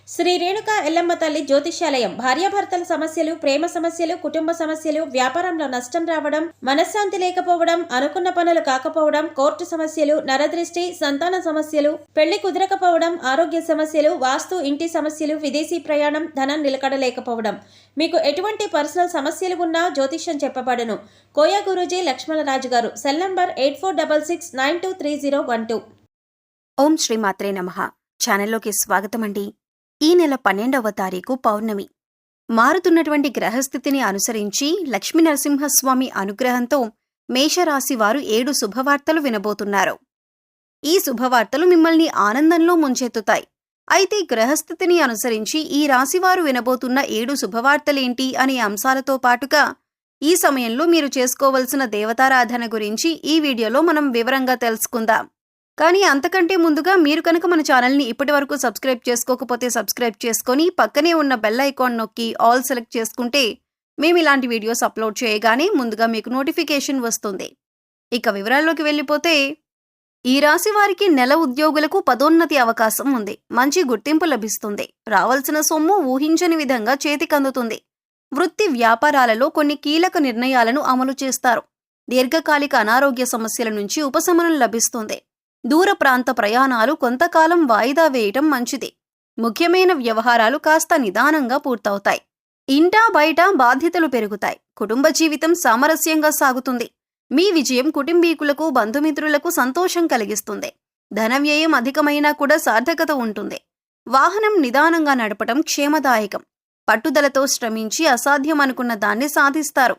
శ్రీ రేణుక ఎల్లమ్మ తల్లి జ్యోతిష్యాలయం భార్యాభర్తల సమస్యలు, ప్రేమ సమస్యలు, కుటుంబ సమస్యలు, వ్యాపారంలో నష్టం రావడం, మనశ్శాంతి లేకపోవడం, అనుకున్న పనులు కాకపోవడం, కోర్టు సమస్యలు, నరదృష్టి, సంతాన సమస్యలు, పెళ్లి కుదరకపోవడం, ఆరోగ్య సమస్యలు, వాస్తు, ఇంటి సమస్యలు, విదేశీ ప్రయాణం, ధనం నిలకడలేకపోవడం, మీకు ఎటువంటి పర్సనల్ సమస్యలు ఉన్నా జ్యోతిష్యం చెప్పబడును. కోయా గురూజీ లక్ష్మణరాజు గారు. Cell number 8466923012. ఓం శ్రీమాత్రే నమః. ఛానల్లోకి స్వాగతం అండి. ఈ నెల 12వ తారీఖు పౌర్ణమి. మారుతున్నటువంటి గ్రహస్థితిని అనుసరించి లక్ష్మీ నరసింహస్వామి అనుగ్రహంతో మేషరాశి వారు 7 శుభవార్తలు వినబోతున్నారు. ఈ శుభవార్తలు మిమ్మల్ని ఆనందంలో ముంచెత్తుతాయి. అయితే గ్రహస్థితిని అనుసరించి ఈ రాశివారు వినబోతున్న 7 శుభవార్తలేంటి అనే అంశాలతో పాటుగా ఈ సమయంలో మీరు చేసుకోవలసిన దేవతారాధన గురించి ఈ వీడియోలో మనం వివరంగా తెలుసుకుందాం. కానీ అంతకంటే ముందుగా మీరు కనుక మన ఛానల్ని ఇప్పటివరకు సబ్స్క్రైబ్ చేసుకోకపోతే సబ్స్క్రైబ్ చేసుకొని పక్కనే ఉన్న బెల్ ఐకాన్ నొక్కి ఆల్ సెలెక్ట్ చేసుకుంటే మేము ఇలాంటి వీడియోస్ అప్లోడ్ చేయగానే ముందుగా మీకు నోటిఫికేషన్ వస్తుంది. ఇక వివరాల్లోకి వెళ్ళిపోతే, ఈ రాశి వారికి నెల ఉద్యోగులకు పదోన్నతి అవకాశం ఉంది. మంచి గుర్తింపు లభిస్తుంది. రావాల్సిన సొమ్ము ఊహించని విధంగా చేతికందుతుంది. వృత్తి వ్యాపారాలలో కొన్ని కీలక నిర్ణయాలను అమలు చేస్తారు. దీర్ఘకాలిక అనారోగ్య సమస్యల నుంచి ఉపశమనం లభిస్తుంది. దూర ప్రాంత ప్రయాణాలు కొంతకాలం వాయిదా వేయటం మంచిది. ముఖ్యమైన వ్యవహారాలు కాస్త నిదానంగా పూర్తవుతాయి. ఇంటా బయట బాధ్యతలు పెరుగుతాయి. కుటుంబ జీవితం సామరస్యంగా సాగుతుంది. మీ విజయం కుటుంబీకులకు, బంధుమిత్రులకు సంతోషం కలిగిస్తుంది. ధన వ్యయం అధికమైనా కూడా సార్థకత ఉంటుంది. వాహనం నిదానంగా నడపటం క్షేమదాయకం. పట్టుదలతో శ్రమించి అసాధ్యం అనుకున్న దాన్ని సాధిస్తారు.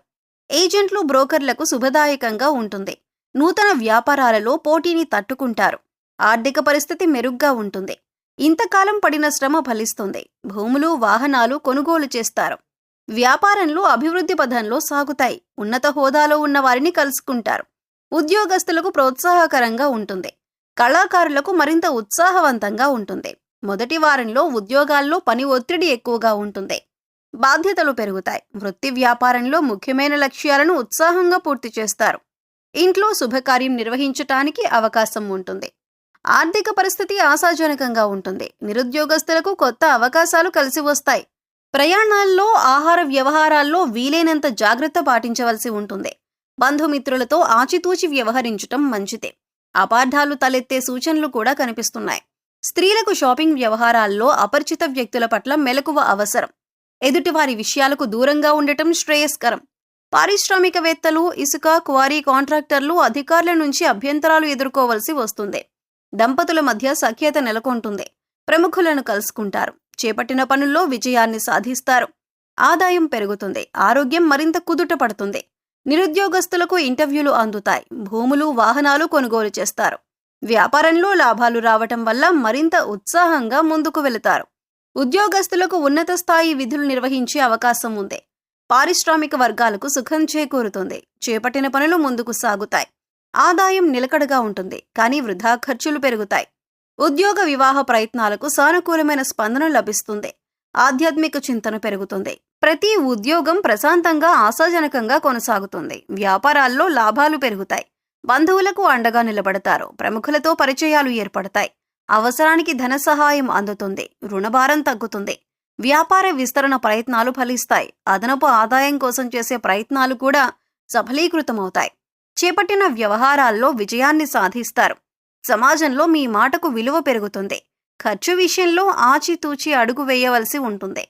ఏజెంట్లు, బ్రోకర్లకు శుభదాయకంగా ఉంటుంది. నూతన వ్యాపారాలలో పోటీని తట్టుకుంటారు. ఆర్థిక పరిస్థితి మెరుగ్గా ఉంటుంది. ఇంతకాలం పడిన శ్రమ ఫలిస్తుంది. భూములు, వాహనాలు కొనుగోలు చేస్తారు. వ్యాపారంలో అభివృద్ధి పథంలో సాగుతాయి. ఉన్నత హోదాలో ఉన్న వారిని కలుసుకుంటారు. ఉద్యోగస్తులకు ప్రోత్సాహకరంగా ఉంటుంది. కళాకారులకు మరింత ఉత్సాహవంతంగా ఉంటుంది. మొదటి వారంలో ఉద్యోగాల్లో పని ఒత్తిడి ఎక్కువగా ఉంటుంది. బాధ్యతలు పెరుగుతాయి. వృత్తి వ్యాపారంలో ముఖ్యమైన లక్ష్యాలను ఉత్సాహంగా పూర్తి చేస్తారు. ఇంట్లో శుభకార్యం నిర్వహించటానికి అవకాశం ఉంటుంది. ఆర్థిక పరిస్థితి ఆశాజనకంగా ఉంటుంది. నిరుద్యోగస్తులకు కొత్త అవకాశాలు కలిసి వస్తాయి. ప్రయాణాల్లో, ఆహార వ్యవహారాల్లో వీలైనంత జాగ్రత్త పాటించవలసి ఉంటుంది. బంధుమిత్రులతో ఆచితూచి వ్యవహరించటం మంచిదే. అపార్థాలు తలెత్తే సూచనలు కూడా కనిపిస్తున్నాయి. స్త్రీలకు షాపింగ్ వ్యవహారాల్లో అపరిచిత వ్యక్తుల పట్ల మెలకువ అవసరం. ఎదుటివారి విషయాలకు దూరంగా ఉండటం శ్రేయస్కరం. పారిశ్రామికవేత్తలు, ఇసుక, క్వారీ కాంట్రాక్టర్లు, అధికారుల నుంచి అభ్యంతరాలు ఎదుర్కోవలసి వస్తుంది. దంపతుల మధ్య సఖ్యత నెలకొంటుంది. ప్రముఖులను కలుసుకుంటారు. చేపట్టిన పనుల్లో విజయాన్ని సాధిస్తారు. ఆదాయం పెరుగుతుంది. ఆరోగ్యం మరింత కుదుట పడుతుంది. నిరుద్యోగస్తులకు ఇంటర్వ్యూలు అందుతాయి. భూములు, వాహనాలు కొనుగోలు చేస్తారు. వ్యాపారంలో లాభాలు రావటం వల్ల మరింత ఉత్సాహంగా ముందుకు వెళతారు. ఉద్యోగస్తులకు ఉన్నత స్థాయి విధులు నిర్వహించే అవకాశం ఉంది. పారిశ్రామిక వర్గాలకు సుఖం చేకూరుతుంది. చేపట్టిన పనులు ముందుకు సాగుతాయి. ఆదాయం నిలకడగా ఉంటుంది. కానీ వృధా ఖర్చులు పెరుగుతాయి. ఉద్యోగ వివాహ ప్రయత్నాలకు సానుకూలమైన స్పందన లభిస్తుంది. ఆధ్యాత్మిక చింతన పెరుగుతుంది. ప్రతి ఉద్యోగం ప్రశాంతంగా, ఆశాజనకంగా కొనసాగుతుంది. వ్యాపారాల్లో లాభాలు పెరుగుతాయి. బంధువులకు అండగా నిలబడతారు. ప్రముఖులతో పరిచయాలు ఏర్పడతాయి. అవసరానికి ధన సహాయం అందుతుంది. రుణభారం తగ్గుతుంది. వ్యాపార విస్తరణ ప్రయత్నాలు ఫలిస్తాయి. అదనపు ఆదాయం కోసం చేసే ప్రయత్నాలు కూడా సఫలీకృతమవుతాయి. చేపట్టిన వ్యవహారాల్లో విజయాన్ని సాధిస్తారు. సమాజంలో మీ మాటకు విలువ పెరుగుతుంది. ఖర్చు విషయంలో ఆచితూచి అడుగు వేయవలసి ఉంటుంది.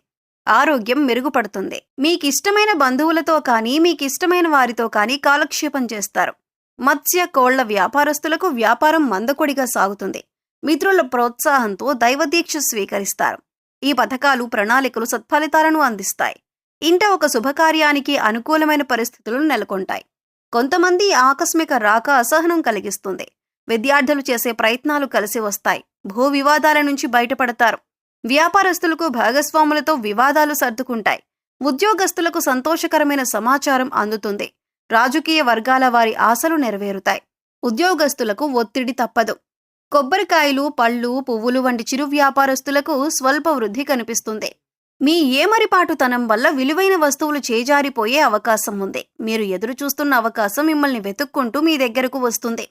ఆరోగ్యం మెరుగుపడుతుంది. మీకిష్టమైన బంధువులతో కానీ, మీకిష్టమైన వారితో కానీ కాలక్షేపం చేస్తారు. మత్స్య, కోళ్ల వ్యాపారస్తులకు వ్యాపారం మందకొడిగా సాగుతుంది. మిత్రుల ప్రోత్సాహంతో దైవదీక్ష స్వీకరిస్తారు. ఈ పథకాలు, ప్రణాళికలు సత్ఫలితాలను అందిస్తాయి. ఇంట ఒక శుభకార్యానికి అనుకూలమైన పరిస్థితులు నెలకొంటాయి. కొంతమంది ఆకస్మిక రాక అసహనం కలిగిస్తుంది. విద్యార్థులు చేసే ప్రయత్నాలు కలిసి వస్తాయి. భూ వివాదాల నుంచి బయటపడతారు. వ్యాపారస్తులకు భాగస్వాములతో వివాదాలు సర్దుకుంటాయి. ఉద్యోగస్తులకు సంతోషకరమైన సమాచారం అందుతుంది. రాజకీయ వర్గాల వారి ఆశలు నెరవేరుతాయి. ఉద్యోగస్తులకు ఒత్తిడి తప్పదు. కొబ్బరికాయలు, పళ్ళు, పువ్వులు వంటి చిరు వ్యాపారస్తులకు స్వల్ప వృద్ధి కనిపిస్తుంది. మీ ఏమరిపాటుతనం వల్ల విలువైన వస్తువులు చేజారిపోయే అవకాశం ఉంది. మీరు ఎదురు చూస్తున్న అవకాశం మిమ్మల్ని వెతుక్కుంటూ మీ దగ్గరకు వస్తుంది.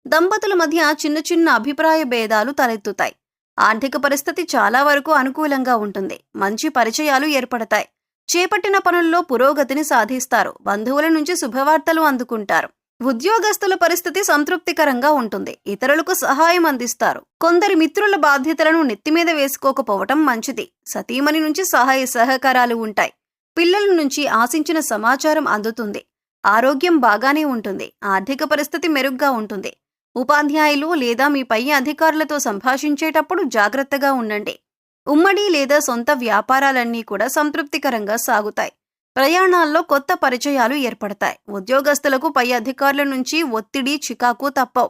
దంపతుల మధ్య చిన్న చిన్న అభిప్రాయ భేదాలు తలెత్తుతాయి. ఆర్థిక పరిస్థితి చాలా వరకు అనుకూలంగా ఉంటుంది. మంచి పరిచయాలు ఏర్పడతాయి. చేపట్టిన పనుల్లో పురోగతిని సాధిస్తారు. బంధువుల నుంచి శుభవార్తలు అందుకుంటారు. ఉద్యోగస్తుల పరిస్థితి సంతృప్తికరంగా ఉంటుంది. ఇతరులకు సహాయం అందిస్తారు. కొందరి మిత్రుల బాధ్యతలను నెత్తిమీద వేసుకోకపోవటం మంచిది. సతీమణి నుంచి సహాయ సహకారాలు ఉంటాయి. పిల్లల నుంచి ఆశించిన సమాచారం అందుతుంది. ఆరోగ్యం బాగానే ఉంటుంది. ఆర్థిక పరిస్థితి మెరుగ్గా ఉంటుంది. ఉపాధ్యాయులు లేదా మీ పై అధికారులతో సంభాషించేటప్పుడు జాగ్రత్తగా ఉండండి. ఉమ్మడి లేదా సొంత వ్యాపారాలన్నీ కూడా సంతృప్తికరంగా సాగుతాయి. ప్రయాణాల్లో కొత్త పరిచయాలు ఏర్పడతాయి. ఉద్యోగస్తులకు పై అధికారుల నుంచి ఒత్తిడి, చికాకు తప్పవు.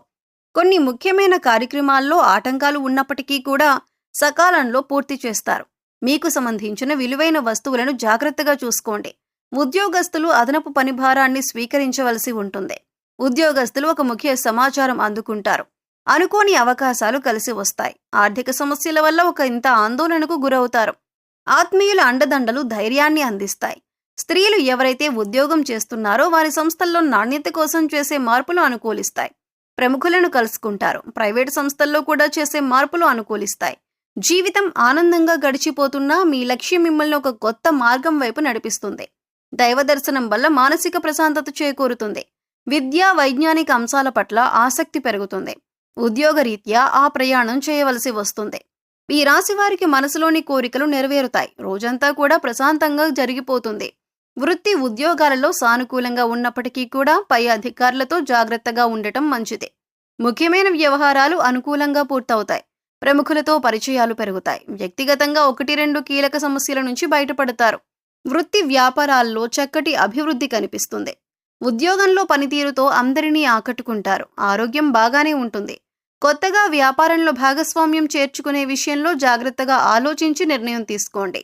కొన్ని ముఖ్యమైన కార్యక్రమాల్లో ఆటంకాలు ఉన్నప్పటికీ కూడా సకాలంలో పూర్తి చేస్తారు. మీకు సంబంధించిన విలువైన వస్తువులను జాగ్రత్తగా చూసుకోండి. ఉద్యోగస్తులు అదనపు పని భారాన్ని స్వీకరించవలసి ఉంటుంది. ఉద్యోగస్తులు ఒక ముఖ్య సమాచారం అందుకుంటారు. అనుకోని అవకాశాలు కలిసి వస్తాయి. ఆర్థిక సమస్యల వల్ల ఒక ఇంత ఆందోళనకు గురవుతారు. ఆత్మీయుల అండదండలు ధైర్యాన్ని అందిస్తాయి. స్త్రీలు ఎవరైతే ఉద్యోగం చేస్తున్నారో వారి సంస్థల్లో నాణ్యత కోసం చేసే మార్పులు అనుకూలిస్తాయి. ప్రముఖులను కలుసుకుంటారు. ప్రైవేటు సంస్థల్లో కూడా చేసే మార్పులు అనుకూలిస్తాయి. జీవితం ఆనందంగా గడిచిపోతున్నా మీ లక్ష్యం మిమ్మల్ని ఒక కొత్త మార్గం వైపు నడిపిస్తుంది. దైవ దర్శనం వల్ల మానసిక ప్రశాంతత చేకూరుతుంది. విద్యా వైజ్ఞానిక అంశాల పట్ల ఆసక్తి పెరుగుతుంది. ఉద్యోగరీత్యా ఆ ప్రయాణం చేయవలసి వస్తుంది. ఈ రాశి వారికి మనసులోని కోరికలు నెరవేరుతాయి. రోజంతా కూడా ప్రశాంతంగా జరిగిపోతుంది. వృత్తి ఉద్యోగాలలో సానుకూలంగా ఉన్నప్పటికీ కూడా పై అధికారులతో జాగ్రత్తగా ఉండటం మంచిది. ముఖ్యమైన వ్యవహారాలు అనుకూలంగా పూర్తవుతాయి. ప్రముఖులతో పరిచయాలు పెరుగుతాయి. వ్యక్తిగతంగా 1-2 కీలక సమస్యల నుంచి బయటపడతారు. వృత్తి వ్యాపారాల్లో చక్కటి అభివృద్ధి కనిపిస్తుంది. ఉద్యోగంలో పనితీరుతో అందరినీ ఆకట్టుకుంటారు. ఆరోగ్యం బాగానే ఉంటుంది. కొత్తగా వ్యాపారంలో భాగస్వామ్యం చేర్చుకునే విషయంలో జాగ్రత్తగా ఆలోచించి నిర్ణయం తీసుకోండి.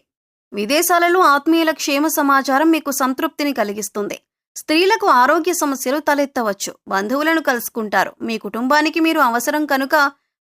విదేశాలలో ఆత్మీయుల క్షేమ సమాచారం మీకు సంతృప్తిని కలిగిస్తుంది. స్త్రీలకు ఆరోగ్య సమస్యలు తలెత్తవచ్చు. బంధువులను కలుసుకుంటారు. మీ కుటుంబానికి మీరు అవసరం కనుక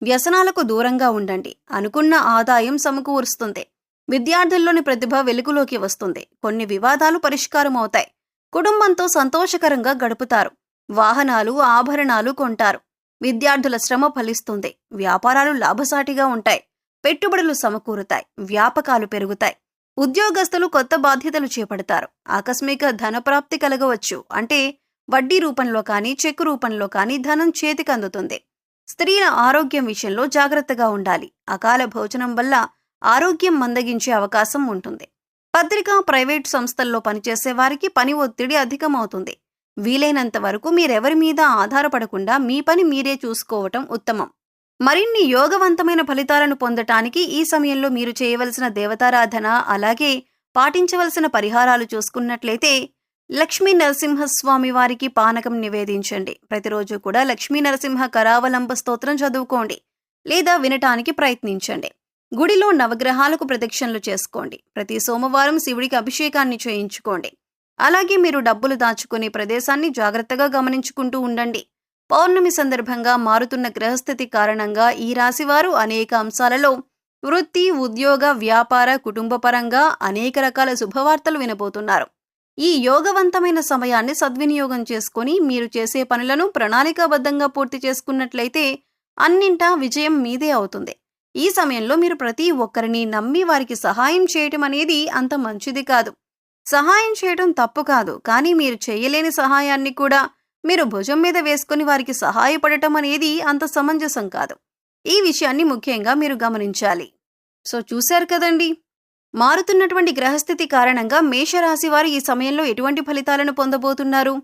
వ్యసనాలకు దూరంగా ఉండండి. అనుకున్న ఆదాయం సమకూరుస్తుంది. విద్యార్థుల్లోని ప్రతిభ వెలుగులోకి వస్తుంది. కొన్ని వివాదాలు పరిష్కారం అవుతాయి. కుటుంబంతో సంతోషకరంగా గడుపుతారు. వాహనాలు, ఆభరణాలు కొంటారు. విద్యార్థుల శ్రమ ఫలిస్తుంది. వ్యాపారాలు లాభసాటిగా ఉంటాయి. పెట్టుబడులు సమకూరుతాయి. వ్యాపకాలు పెరుగుతాయి. ఉద్యోగస్తులు కొత్త బాధ్యతలు చేపడతారు. ఆకస్మిక ధనప్రాప్తి కలగవచ్చు. అంటే వడ్డీ రూపంలో కానీ చెక్కు రూపంలో కానీ ధనం చేతికి అందుతుంది. స్త్రీల ఆరోగ్యం విషయంలో జాగ్రత్తగా ఉండాలి. అకాల భోజనం వల్ల ఆరోగ్యం మందగించే అవకాశం ఉంటుంది. పత్రికా, ప్రైవేటు సంస్థల్లో పనిచేసే వారికి పని ఒత్తిడి అధికమవుతుంది. వీలైనంత వరకు మీరెవరి మీద ఆధారపడకుండా మీ పని మీరే చూసుకోవటం ఉత్తమం. మరిన్ని యోగవంతమైన ఫలితాలను పొందటానికి ఈ సమయంలో మీరు చేయవలసిన దేవతారాధన, అలాగే పాటించవలసిన పరిహారాలు చూసుకున్నట్లయితే లక్ష్మీ నరసింహస్వామి వారికి పానకం నివేదించండి. ప్రతిరోజు కూడా లక్ష్మీ నరసింహ కరావలంబ స్తోత్రం చదువుకోండి లేదా వినటానికి ప్రయత్నించండి. గుడిలో నవగ్రహాలకు ప్రదక్షిణలు చేసుకోండి. ప్రతి సోమవారం శివుడికి అభిషేకాన్ని చేయించుకోండి. అలాగే మీరు డబ్బులు దాచుకునే ప్రదేశాన్ని జాగ్రత్తగా గమనించుకుంటూ ఉండండి. పౌర్ణమి సందర్భంగా మారుతున్న గ్రహస్థితి కారణంగా ఈ రాశివారు అనేక అంశాలలో వృత్తి, ఉద్యోగ, వ్యాపార, కుటుంబపరంగా అనేక రకాల శుభవార్తలు వినబోతున్నారు. ఈ యోగవంతమైన సమయాన్ని సద్వినియోగం చేసుకుని మీరు చేసే పనులను ప్రణాళికాబద్ధంగా పూర్తి చేసుకున్నట్లయితే అన్నింటా విజయం మీదే అవుతుంది. ఈ సమయంలో మీరు ప్రతి ఒక్కరిని నమ్మి వారికి సహాయం చేయటం అనేది అంత మంచిది కాదు. సహాయం చేయటం తప్పు కాదు, కానీ మీరు చేయలేని సహాయాన్ని కూడా మీరు భుజం మీద వేసుకుని వారికి సహాయపడటం అనేది అంత సమంజసం కాదు. ఈ విషయాన్ని ముఖ్యంగా మీరు గమనించాలి. సో చూశారు కదండి, మారుతున్నటువంటి గ్రహస్థితి కారణంగా మేషరాశి వారు ఈ సమయంలో ఎటువంటి ఫలితాలను పొందబోతున్నారు.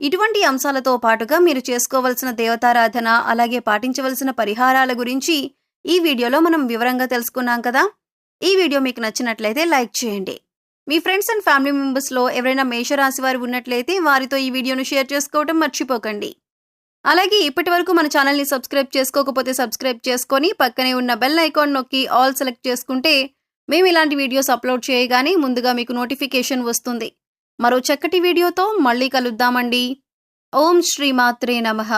ఇటువంటి అంశాలతో పాటుగా మీరు చేసుకోవలసిన దేవతారాధన, అలాగే పాటించవలసిన పరిహారాల గురించి ఈ వీడియోలో మనం వివరంగా తెలుసుకున్నాం కదా. ఈ వీడియో మీకు నచ్చినట్లయితే లైక్ చేయండి. మీ ఫ్రెండ్స్ అండ్ ఫ్యామిలీ మెంబర్స్లో ఎవరైనా మేషరాశి వారు ఉన్నట్లయితే వారితో ఈ వీడియోను షేర్ చేసుకోవటం మర్చిపోకండి. అలాగే ఇప్పటి వరకు మన ఛానల్ని సబ్స్క్రైబ్ చేసుకోకపోతే సబ్స్క్రైబ్ చేసుకొని పక్కనే ఉన్న బెల్ ఐకాన్ నొక్కి ఆల్ సెలెక్ట్ చేసుకుంటే మేము ఇలాంటి వీడియోస్ అప్లోడ్ చేయగానే ముందుగా మీకు నోటిఫికేషన్ వస్తుంది. మరో చక్కటి వీడియోతో మళ్ళీ కలుద్దామండి. ఓం శ్రీ మాత్రే నమః.